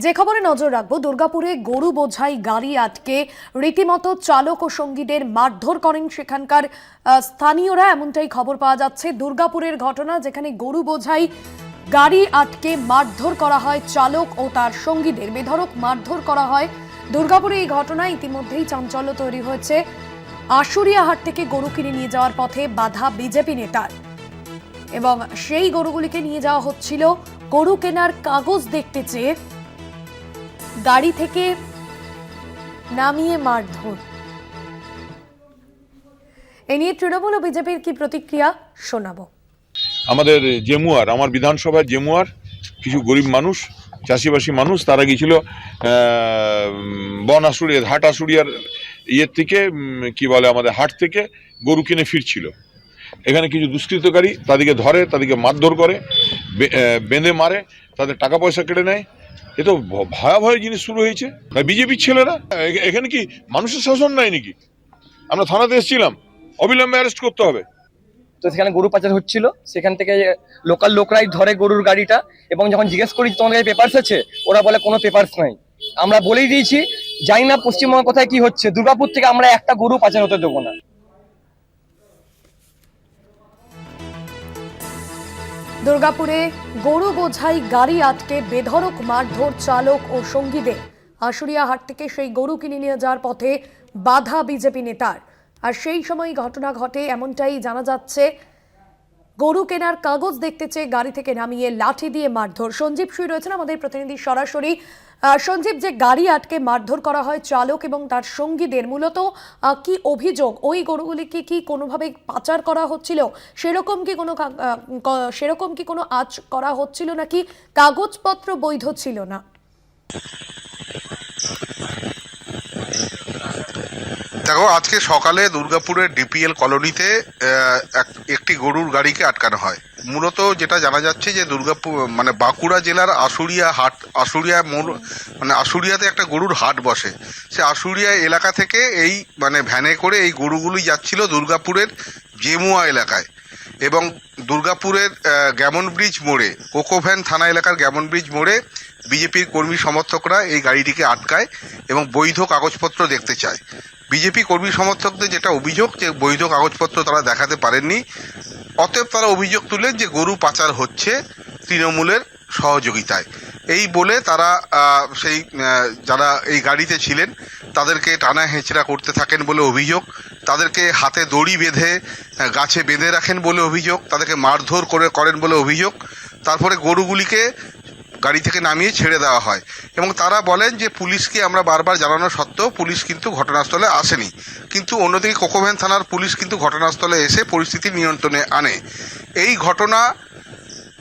যে খবরে নজর রাখবো, দুর্গাপুরে গরু বোঝাই গাড়ি আটকে রীতিমতো চালক ও সঙ্গীদের মারধর করেন সেখানকার স্থানীয়রা, এমনটাই খবর পাওয়া যাচ্ছে। দুর্গাপুরের ঘটনা, যেখানে গরু বোঝাই গাড়ি আটকে মারধর করা হয় চালক ও তার সঙ্গীদের, বেধড়ক মারধর করা হয়। দুর্গাপুরে এই ঘটনায় ইতিমধ্যেই চাঞ্চল্য তৈরি হয়েছে। আশুরিয়াহাট থেকে গরু কিনে নিয়ে যাওয়ার পথে বাধা বিজেপি নেতার, এবং সেই গরুগুলিকে নিয়ে যাওয়া হচ্ছিল গরু কেনার কাগজ দেখতে চেয়ে। গাড়ি থেকে নামিয়ে মারধর। এ নিয়ে তৃণমূল ও বিজেপির কি প্রতিক্রিয়া শোনাবো। আমাদের জেমুয়ার, আমার বিধানসভার জেমুয়ার কিছু গরিব মানুষ, চাষিবাসী মানুষ, তারা গিয়েছিল বন আশুরিয়ার, হাট আশুরিয়ার ইয়ের থেকে, কি বলে, আমাদের হাট থেকে গরু কিনে ফিরছিল। এখানে কিছু দুষ্কৃতকারী তাদেরকে ধরে, তাদেরকে মারধর করে, বেঁধে মারে, তাদের টাকা পয়সা কেটে নেয়। এ তো ভয়াবহ জিনিস শুরু হয়েছে। বিজেপির ছেলেরা এখানে কি মানুষের শাসন নাই নাকি? আমরা থানাতে এসেছিলাম, অবিলম্বে অ্যারেস্ট করতে হবে। তো সেখানে গরু পাচার হচ্ছিল, সেখান থেকে লোকাল লোকরাই ধরে গরুর গাড়িটা, এবং যখন জিজ্ঞেস করি তোমাদের পেপারস আছে, ওরা বলে কোনো পেপারস নাই। আমরা বলেই দিয়েছি, জানি না পশ্চিমবঙ্গ কোথায় কি হচ্ছে, দুর্গাপুর থেকে আমরা একটা গরু পাচার হতে দেবো না। দুর্গাপুরে গরু বোঝাই গাড়ি আটকে বেধড়ক মারধর চালক ও সঙ্গীদের। আশুরিয়াহাট থেকে সেই গরু কিনে নিয়ে যাওয়ার পথে বাধা বিজেপি নেতার, আর সেই সময় ঘটনা ঘটে এমনটাই জানা যাচ্ছে। গরু কেনার কাগজ দেখতে চেয়ে গাড়ি থেকে নামিয়ে লাঠি দিয়ে মারধর। সঞ্জীব শুই রয়েছেন আমাদের প্রতিনিধি সরাসরি। সঞ্জীব, যে গাড়ি আটকে মারধর করা হয় চালক এবং তার সঙ্গীদের, মূলত কি অভিযোগ? ওই গরুগুলিকে কি কোনোভাবে পাচার করা হচ্ছিল? সেরকম কি কোনো আঁচ করা হচ্ছিল, নাকি কাগজপত্র বৈধ ছিল না? দেখো, আজকে সকালে দুর্গাপুরের ডিপিএল কলোনিতে একটি গরুর গাড়িকে আটকানো হয়। মূলত যেটা জানা যাচ্ছে যে দুর্গাপুর মানে বাঁকুড়া জেলার আশুরিয়াতে একটা গরুর হাট বসে। সে আশুরিয়া এলাকা থেকে এই ভ্যানে করে এই গরুগুলি যাচ্ছিল দুর্গাপুরের জেমুয়া এলাকায়, এবং দুর্গাপুরের গ্যামন ব্রিজ মোড়ে, কোকোভ্যান থানা এলাকার গ্যামন ব্রিজ মোড়ে বিজেপির কর্মী সমর্থকরা এই গাড়িটিকে আটকায় এবং বৈধ কাগজপত্র দেখতে চায়। বিজেপি কর্মী সমর্থকদের যেটা অভিযোগ, যে বৈধ কাগজপত্র তারা দেখাতে পারেননি, অতএব তারা অভিযোগ তুলেন যে গরু পাচার হচ্ছে তৃণমূলের সহযোগিতায়। এই বলে তারা যারা এই গাড়িতে ছিলেন তাদেরকে টানা হেঁচড়া করতে থাকেন বলে অভিযোগ, তাদেরকে হাতে দড়ি বেঁধে গাছে বেঁধে রাখেন বলে অভিযোগ, তাদেরকে মারধর করেন বলে অভিযোগ। তারপরে গরুগুলিকে গাড়ি থেকে নামিয়ে ছেড়ে দেওয়া হয়, এবং তারা বলেন যে পুলিশকে আমরা বারবার জানানো সত্ত্বেও পুলিশ কিন্তু ঘটনাস্থলে আসেনি। কিন্তু অন্যদিকে কোকোভ্যান থানার পুলিশ কিন্তু ঘটনাস্থলে এসে পরিস্থিতি নিয়ন্ত্রণে আনে। এই ঘটনা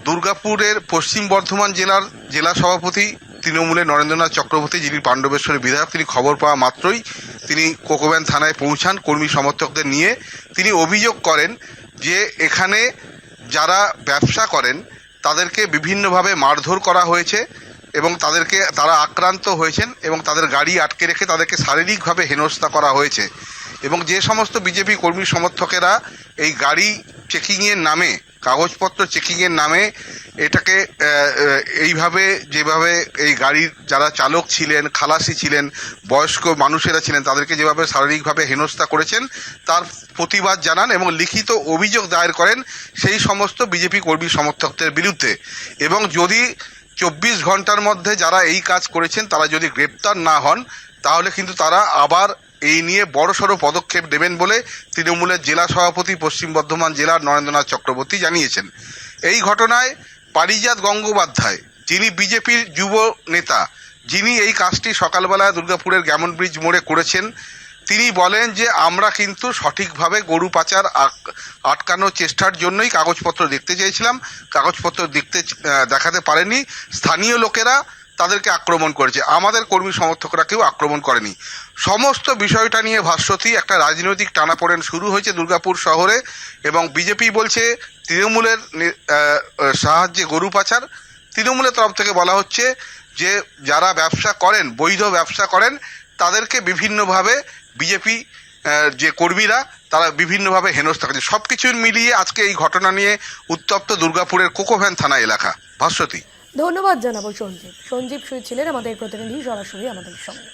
দুর্গাপুরের পশ্চিম বর্ধমান জেলার জেলা সভাপতি তৃণমূলের নরেন্দ্রনাথ চক্রবর্তী, যিনি পাণ্ডবেশ্বরের বিধায়ক, তিনি খবর পাওয়া মাত্রই তিনি কোকোভ্যান থানায় পৌঁছান কর্মী সমর্থকদের নিয়ে। তিনি অভিযোগ করেন যে এখানে যারা ব্যবসা করেন তাদেরকে বিভিন্নভাবে মারধর করা হয়েছে, এবং তারা আক্রান্ত হয়েছেন, এবং তাদের গাড়ি আটকে রেখে তাদেরকে শারীরিকভাবে হেনস্থা করা হয়েছে। এবং যে সমস্ত বিজেপি কর্মী সমর্থকেরা এই গাড়ি চেকিংয়ের নামে, কাগজপত্র চেকিংয়ের নামে এটাকে যেভাবে এই গাড়ির যারা চালক ছিলেন, খালাসি ছিলেন, বয়স্ক মানুষেরা ছিলেন, তাদেরকে যেভাবে শারীরিকভাবে হেনস্থা করেছেন তার প্রতিবাদ জানান এবং লিখিত অভিযোগ দায়ের করেন সেই সমস্ত বিজেপি কর্মী সমর্থকদের বিরুদ্ধে। এবং যদি 24 ঘন্টার মধ্যে যারা এই কাজ করেছেন তারা যদি গ্রেপ্তার না হন, তাহলে কিন্তু তারা আবার এই নিয়ে বড়সড় পদক্ষেপ নেবেন বলে তৃণমূলের জেলা সভাপতি পশ্চিম বর্ধমান জেলার নরেন্দ্রনাথ চক্রবর্তী জানিয়েছেন। এই ঘটনায় পারিজাত গঙ্গোপাধ্যায়, যিনি বিজেপির যুব নেতা, যিনি এই কাজটি সকালবেলা দুর্গাপুরের গ্যামন ব্রিজ মোড়ে করেছেন, তিনি বলেন যে আমরা কিন্তু সঠিকভাবে গরু পাচার আটকানোর চেষ্টার জন্যই কাগজপত্র দেখতে চেয়েছিলাম, কাগজপত্র দেখাতে পারেনি, স্থানীয় লোকেরা তাদেরকে আক্রমণ করেছে, আমাদের কর্মী সমর্থকরা কেউ আক্রমণ করেনি। সমস্ত বিষয়টা নিয়ে ভাস্বতী একটা রাজনৈতিক টানাপোড়েন শুরু হয়েছে দুর্গাপুর শহরে, এবং বিজেপি বলছে তৃণমূলের সাহায্যে গরু পাচার। তৃণমূলের তরফ থেকে বলা হচ্ছে যে যারা ব্যবসা করেন, বৈধ ব্যবসা করেন, তাদেরকে বিভিন্নভাবে বিজেপি যে কর্মীরা তারা বিভিন্নভাবে হেনস্থা করছে। সব কিছু মিলিয়ে আজকে এই ঘটনা নিয়ে উত্তপ্ত দুর্গাপুরের কোকোভ্যান থানা এলাকা। ভাস্বতী। ধন্যবাদ জানাবো সঞ্জীব। সঞ্জীব ছিলেন আমাদের প্রতিনিধি সরাসরি আমাদের সঙ্গে।